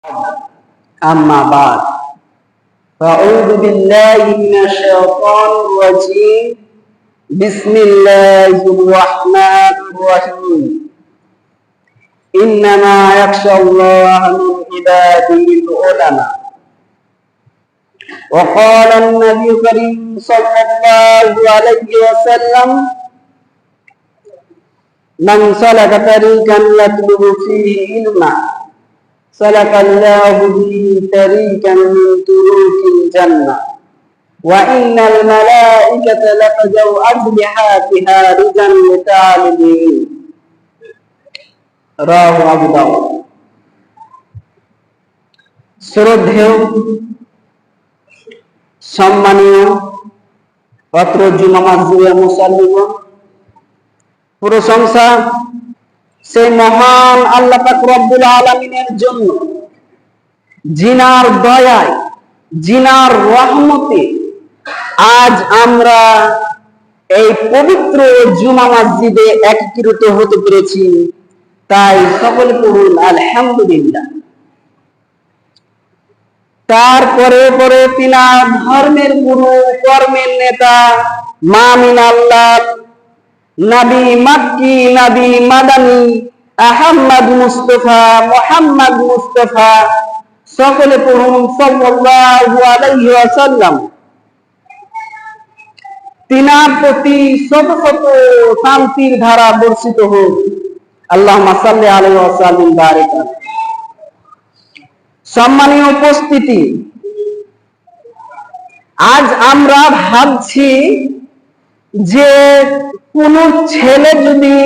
أما بعد فأعوذ بالله من الشيطان الرجيم بسم الله الرحمن الرحيم إنما يخشى الله من عباده العلماء وقال النبي الكريم صلى الله عليه وسلم من سلك طريقا يطلب فيه علما سلك الله به طريقا من طرق الجنة وإن الملائكة لتضع أجنحتها رجا لطالبين رواه أبو داود। শ্রদ্ধেয় সম্মানীয় পত্র জুমা মসজিদের মুসল্লিগণ, প্রশংসা সেই মহান আল্লাহ পাক রব্বুল আলামিনের জন্য, জিনার দয়ায়, জিনার রহমতে আজ আমরা এই পবিত্র জুমা মসজিদে একত্রিত হতে পেরেছি। তাই সকলে পড়ুন আলহামদুলিল্লাহ। তারপরে পরে তিনার ধর্মের গুরু, কর্মের নেতা, মামিন আল্লাহ নবী মক্কি, নবী মাদানী, আহমদ মুস্তাফা, মুহাম্মদ মুস্তাফা, সকলে পড়ুন সাল্লাল্লাহু আলাইহি ওয়াসাল্লাম। তিনার প্রতি শত শত শান্তির ধারা বর্ষিত হোক। আল্লাহুম্মা সাল্লি আলাইহি ওয়া সাল্লিম বারিক। সম্মানীয় উপস্থিতি, আজ আমরা ভাবছি যে কোন ছেলে যদি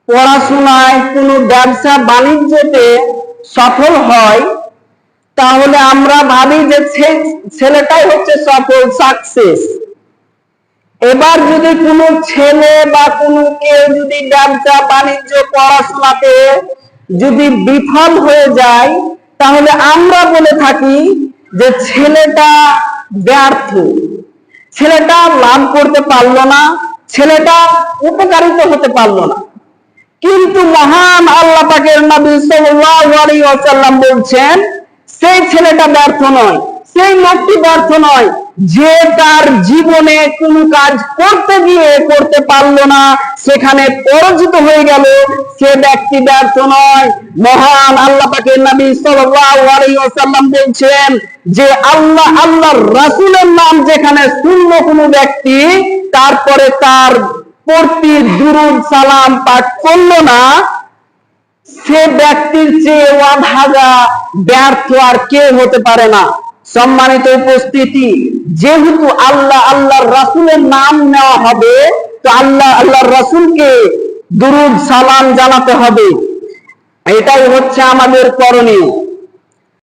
পড়াশোনায়, কোন ব্যবসা বাণিজ্যতে সফল হয়, তাহলে আমরা ভাবি যে ছেলেটাই হচ্ছে সফল, সাকসেস। এবার যদি কোনো ছেলে বা কোনো কেউ যদি ব্যবসা বাণিজ্য, পড়াশোনাতে যদি বিফল হয়ে যায়, তাহলে আমরা বলে থাকি যে ছেলেটা ব্যর্থ, ছেলেটা লাভ করতে পারলো না, ছেলেটা উপকারিত হতে পারলো না। কিন্তু মহান আল্লাহ পাকের নবী সাল্লাল্লাহু আলাইহি ওয়াসাল্লাম বলছেন, সেই ছেলেটা ব্যর্থ নয়, সেই লোকটি ব্যর্থ নয় যে তার জীবনে কোনো কাজ করতে গিয়ে করতে পারলো না, সেখানে পরাজিত হয়ে গেল, সে ব্যক্তি ব্যর্থ নয়। মহান আল্লাহ পাকের নবী সাল্লাল্লাহু আলাইহি ওয়াসাল্লাম বলছেন যে আল্লাহর রাসূলের নাম যেখানে শুনলো কোনো ব্যক্তি, তারপরে তার প্রতি দুরূদ সালাম পাঠ করলো না, সে ব্যক্তির চেয়ে অভাগা, ব্যর্থ আর কেউ হতে পারে না। সম্মানিত উপস্থিতি, যেহেতু আল্লাহর রাসূলের নাম নেওয়া হবে, তো আল্লাহর রাসূলকে দুরূদ সালাম জানাতে হবে। এটাই হচ্ছে আমাদের করণীয়।